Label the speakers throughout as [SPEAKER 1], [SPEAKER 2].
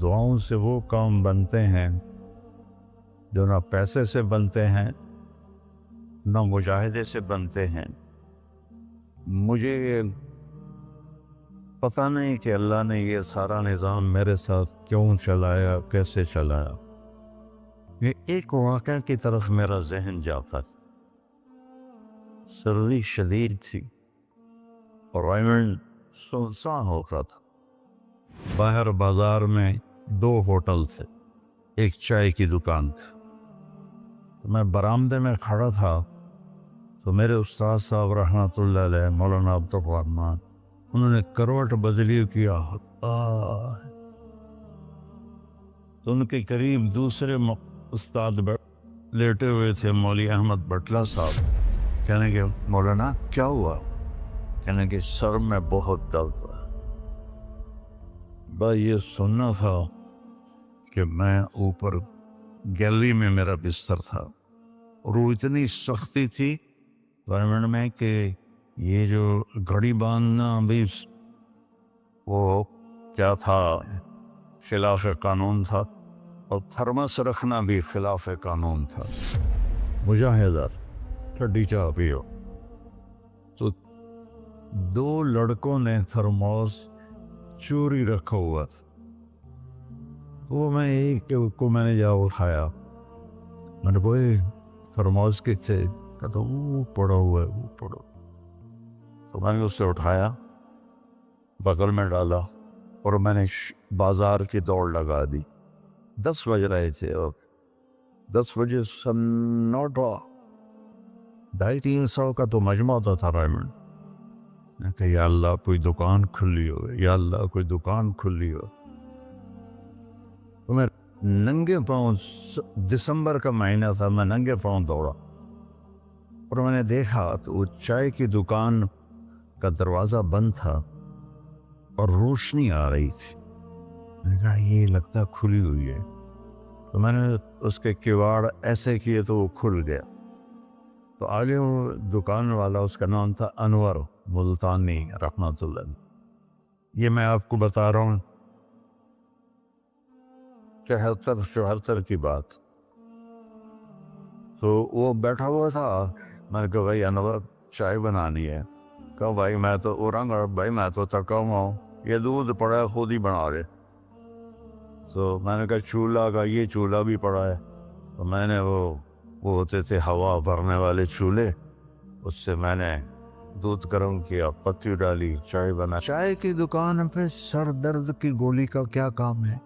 [SPEAKER 1] دعاؤں سے وہ کام بنتے ہیں جو نہ پیسے سے بنتے ہیں نہ مجاہدے سے بنتے ہیں۔ مجھے پتہ نہیں کہ اللہ نے یہ سارا نظام میرے ساتھ کیوں چلایا، کیسے چلایا۔ یہ ایک واقعہ کی طرف میرا ذہن جاتا تھا۔ سردی شدید تھی اور ریمنڈ سنسان ہو رہا تھا۔ باہر بازار میں 2 ہوٹل تھے، ایک چائے کی دکان تھی۔ تو میں برآمدے میں کھڑا تھا تو میرے استاد صاحب رحمۃ اللہ علیہ مولانا عبدالرحمن، انہوں نے کروٹ بدلی کیا۔ تو ان کے قریب دوسرے استاد لیٹے ہوئے تھے، مولوی احمد بٹلہ صاحب۔ کہنے کہ مولانا کیا ہوا؟ کہنے کہ سر میں بہت درد ہے۔ بس یہ سننا تھا کہ میں اوپر گیلری میں میرا بستر تھا اور وہ اتنی سختی تھی گورنمنٹ میں کہ یہ جو گھڑی باندھنا بھی وہ کیا تھا، خلاف قانون تھا، اور تھرمس رکھنا بھی خلاف قانون تھا۔ مجاہدہ ٹھنڈی چاہ پیو۔ تو 2 لڑکوں نے تھرموس چوری رکھا ہوا تھا۔ وہ میں ایک کو میں نے جا اٹھایا، میں نے کوئی تھرموس کے تھے، کہتا وہ پڑا ہوا ہے، وہ پڑا۔ تو میں نے اسے اٹھایا، بغل میں ڈالا اور میں نے بازار کی دوڑ لگا دی۔ 10 بج رہے تھے اور 10 بجے سنوٹا 250-300 کا تو مجمع ہوتا تھا ریمنڈ۔ میں کہ یا اللہ کوئی دکان کھلی ہو، یا اللہ کوئی دکان کھلی ہو۔ تو میں ننگے پاؤں، دسمبر کا مہینہ تھا، میں ننگے پاؤں دوڑا اور میں نے دیکھا تو وہ چائے کی دکان کا دروازہ بند تھا اور روشنی آ رہی تھی۔ میں نے کہا یہ لگتا کھلی ہوئی ہے۔ تو میں نے اس کے کواڑ ایسے کیے تو وہ کھل گیا۔ تو آگے وہ دکان والا، اس کا نام تھا انور ملتانی رحمۃ اللہ۔ یہ میں آپ کو بتا رہا ہوں 73-74 کی بات۔ تو وہ بیٹھا ہوا تھا، میں نے کہا بھائی انور چائے بنانی ہے۔ کہا بھائی میں تو بھائی میں تو تھکا ہوا ہوں، یہ دودھ پڑا ہے خود ہی بنا دے۔ تو میں نے کہا چولہا کا، یہ چولہا بھی پڑا ہے۔ تو میں نے وہ ہوتے تھے ہوا بھرنے والے چولہے، اس سے میں نے دودھ گرم کیا، پتی ڈالی، چائے بنا۔ چائے کی دکان پہ سر درد کی گولی کا کیا کام ہے؟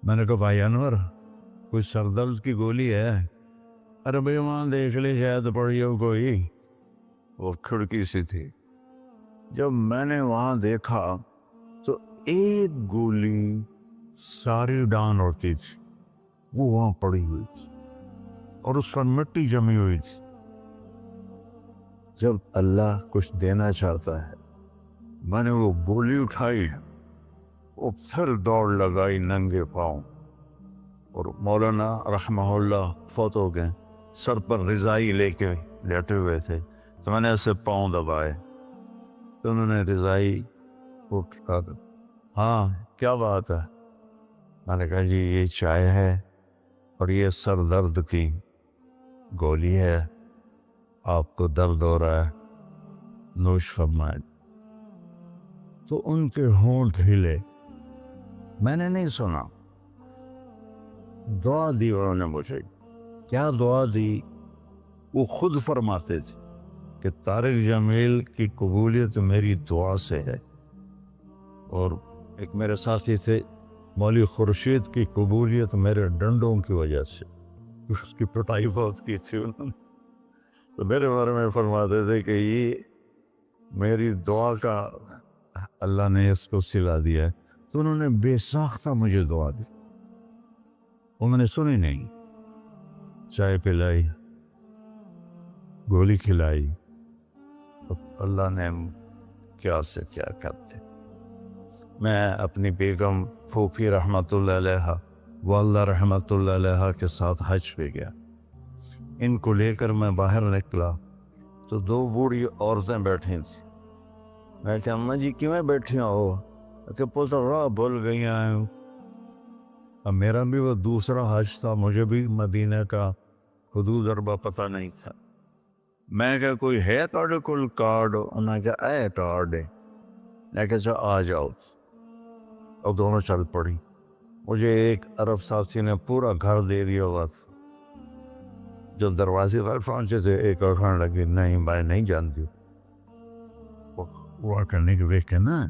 [SPEAKER 1] میں نے کہا بھائی انور کوئی سر درد کی گولی ہے؟ ارے بھائی وہاں دیکھ لے شاید پڑی ہو کوئی، وہ کھڑکی سی تھی۔ جب میں نے وہاں دیکھا تو ایک گولی ساری ڈان ہوتی تھی، وہ وہاں پڑی ہوئی تھی اور اس پر مٹی جمی ہوئی تھی۔ جب اللہ کچھ دینا چاہتا ہے، میں نے وہ گولی اٹھائی، وہ پھر دوڑ لگائی ننگے پاؤں، اور مولانا رحمہ اللہ فوت ہو گئے، سر پر رضائی لے کے لیٹے ہوئے تھے۔ تو میں نے ایسے پاؤں دبائے تو انہوں نے رضائی کو کہا ہاں کیا بات ہے؟ میں نے کہا جی یہ چائے ہے اور یہ سر درد کی گولی ہے، آپ کو درد ہو رہا ہے، نوش فرمائے۔ تو ان کے ہونٹ ہلے، میں نے نہیں سنا، دعا دی انہوں نے مجھے۔ کیا دعا دی؟ وہ خود فرماتے تھے کہ طارق جمیل کی قبولیت میری دعا سے ہے، اور ایک میرے ساتھی تھے مولوی خورشید کی قبولیت میرے ڈنڈوں کی وجہ سے، اس کی پٹائی بہت کی تھی انہوں نے۔ تو میرے بارے میں فرماتے تھے کہ یہ میری دعا کا اللہ نے اس کو سلا دیا ہے۔ تو انہوں نے بے ساختہ مجھے دعا دی، وہ میں نے سنی نہیں۔ چائے پلائی، گولی کھلائی، تو اللہ نے کیا سے کیا کرتے۔ میں اپنی بیگم پھوپھی رحمۃ اللہ علیہ، والدہ رحمۃ اللہ علیہ کے ساتھ حج پہ گیا۔ ان کو لے کر میں باہر نکلا تو 2 بوڑھی عورتیں بیٹھی تھیں۔ میں کہ اماں جی کیوں بیٹھی ہو؟ کہ پتہ بھول گئی ہیں. اب میرا بھی وہ دوسرا حج تھا, مجھے بھی مدینہ کا حدود اربع پتہ نہیں تھا. میں کہا کوئی ہے تھوڑے کول کارڈ؟ انہوں نے کہا اے کارڈ ہے. میں کہا اچھا آ جاؤ. اور دونوں چل پڑی. مجھے ایک عرب ساتھی نے پورا گھر دے دیا ہوا تھا. جو دروازے پر پہنچے تھے ایک اور کھانے لگی, نہیں میں نہیں جانتی. وہ کرنے کے دیکھ کے نا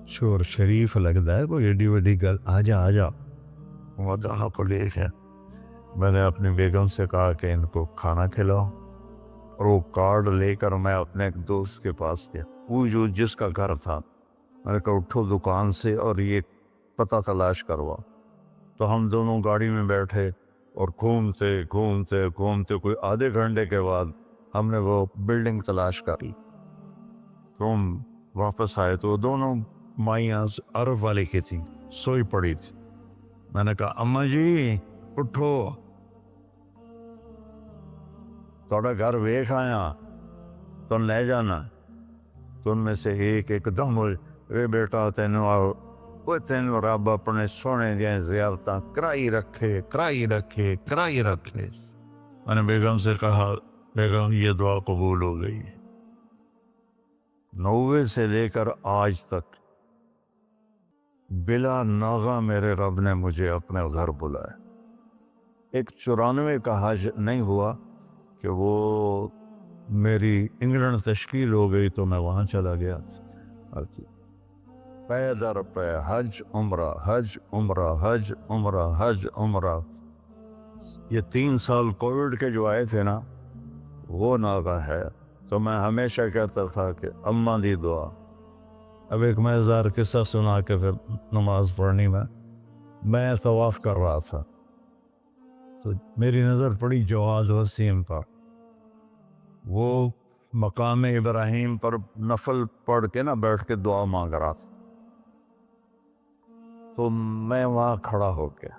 [SPEAKER 1] شور شریف لگتا ہے, کوئی ایڈی وڈی گل, آ جا آ جا. وہ جہاں کو لے کے میں نے اپنی بیگم سے کہا کہ ان کو کھانا کھلاؤ, اور وہ کارڈ لے کر میں اپنے ایک دوست کے پاس گیا, وہ جو جس کا گھر تھا. میں نے کہا اٹھو دکان سے اور یہ پتہ تلاش کروا. تو ہم دونوں گاڑی میں بیٹھے اور گھومتے گھومتے گھومتے کوئی آدھے گھنٹے کے بعد ہم نے وہ بلڈنگ تلاش کر لی. تو ہم واپس آئے تو دونوں مائیاں عرب والے کی تھیں, سوئی پڑی تھی. میں نے کہا اماں جی اٹھو, تھوڑا گھر ویکھ آیا, تم لے جانا. تو ان میں سے ایک دم اے بیٹا تینوں رب اپنے سونے دیا زیارتاں کرائی رکھے. میں نے بیگم سے کہا بیگم یہ دعا قبول ہو گئی. 90 سے لے کر آج تک بلا ناغہ میرے رب نے مجھے اپنے گھر بلایا. ایک 94 کا حج نہیں ہوا کہ وہ میری انگلینڈ تشکیل ہو گئی تو میں وہاں چلا گیا. پے در پے حج عمرہ حج عمرہ حج عمرہ حج عمرہ. یہ 3 سال کووڈ کے جو آئے تھے نا وہ ناغہ ہے. تو میں ہمیشہ کہتا تھا کہ اماں دی دعا. اب ایک مزیدار قصہ سنا کے پھر نماز پڑھنی. میں طواف کر رہا تھا تو میری نظر پڑی جواز وسیم پر. وہ مقام ابراہیم پر نفل پڑھ کے نا بیٹھ کے دعا مانگ رہا تھا. تو میں وہاں کھڑا ہو گیا.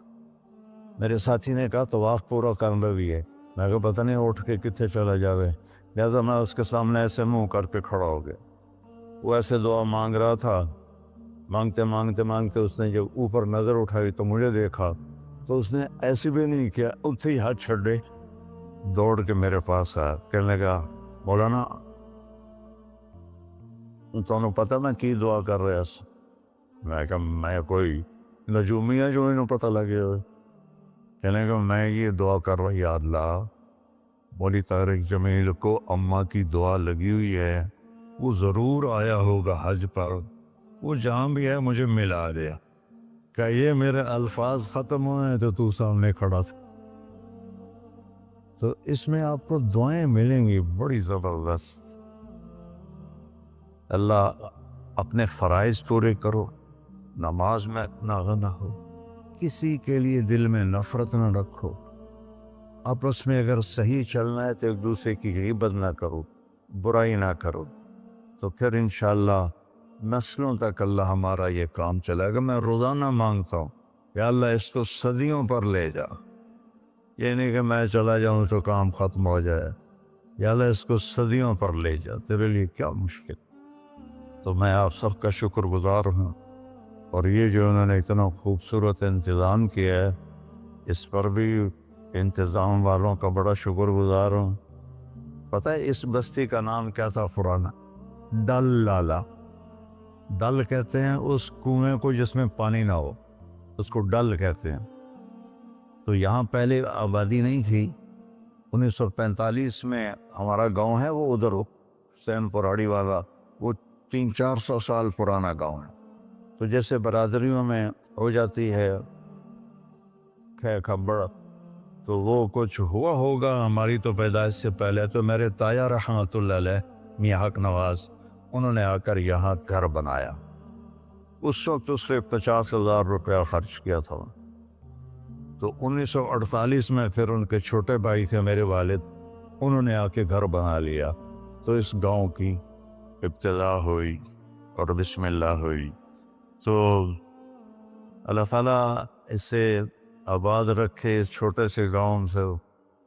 [SPEAKER 1] میرے ساتھی نے کہا طواف پورا کرنا بھی ہے. میں کہا پتہ نہیں اٹھ کے کتنے چلا جاوے. لہٰذا میں اس کے سامنے ایسے منہ کر کے کھڑا ہو گیا. وہ ایسے دعا مانگ رہا تھا. مانگتے مانگتے مانگتے اس نے جب اوپر نظر اٹھائی تو مجھے دیکھا تو اس نے ایسے بھی نہیں کیا, اتھے ہی ہاتھ چھڑے دوڑ کے میرے پاس آیا. کہنے لگا مولانا تمہیں پتہ میں کی دعا کر رہا اس. میں کہا میں کوئی نجومیہ جو انہوں پتہ لگے ہوئے. کہنے لگا میں یہ دعا کر رہا, یا اللہ مولی طارق جمیل کو اماں کی دعا لگی ہوئی ہے, وہ ضرور آیا ہوگا حج پر, وہ جہاں بھی ہے مجھے ملا دیا. کہ یہ میرے الفاظ ختم ہوئے تو تو سامنے کھڑا تھا. تو اس میں آپ کو دعائیں ملیں گی بڑی زبردست. اللہ اپنے فرائض پورے کرو, نماز میں ناغہ نہ ہو, کسی کے لیے دل میں نفرت نہ رکھو, آپس میں اگر صحیح چلنا ہے تو ایک دوسرے کی غیبت نہ کرو, برائی نہ کرو, تو پھر انشاءاللہ نسلوں تک اللہ ہمارا یہ کام چلے گا. میں روزانہ مانگتا ہوں یا اللہ اس کو صدیوں پر لے جا. یہ نہیں کہ میں چلا جاؤں تو کام ختم ہو جائے. یا اللہ اس کو صدیوں پر لے جا, تیرے لیے کیا مشکل. تو میں آپ سب کا شکر گزار ہوں, اور یہ جو انہوں نے اتنا خوبصورت انتظام کیا ہے اس پر بھی انتظام والوں کا بڑا شکر گزار ہوں. پتہ ہے اس بستی کا نام کیا تھا پرانا؟ ڈل لالا. ڈل کہتے ہیں اس کنویں کو جس میں پانی نہ ہو, اس کو ڈل کہتے ہیں. تو یہاں پہلے آبادی نہیں تھی. 1945 میں ہمارا گاؤں ہے وہ ادھر حسین پراڑی والا, وہ 300-400 سال پرانا گاؤں ہے. تو جیسے برادریوں میں ہو جاتی ہے خبر, تو وہ کچھ ہوا ہوگا ہماری تو پیدائش سے پہلے. تو میرے تایا رحمۃ اللہ علیہ میاں حق نواز, انہوں نے آ کر یہاں گھر بنایا. اس وقت اس سے 50,000 روپیہ خرچ کیا تھا. تو 1948 میں پھر ان کے چھوٹے بھائی تھے میرے والد, انہوں نے آ کے گھر بنا لیا. تو اس گاؤں کی ابتدا ہوئی اور بسم اللہ ہوئی. تو اللہ تعالیٰ اسے آباد رکھے, اس چھوٹے سے گاؤں سے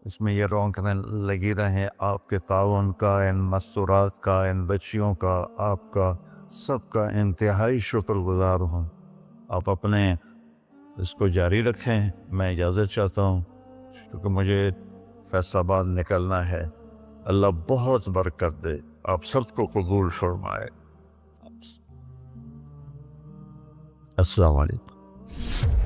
[SPEAKER 1] اس میں یہ رونقیں لگی رہیں. آپ کے تعاون کا, ان مستورات کا, ان بچیوں کا, آپ کا سب کا انتہائی شکر گزار ہوں. آپ اپنے اس کو جاری رکھیں. میں اجازت چاہتا ہوں کیونکہ مجھے فیصل آباد نکلنا ہے. اللہ بہت برکت دے, آپ سب کو قبول فرمائے. السلام علیکم.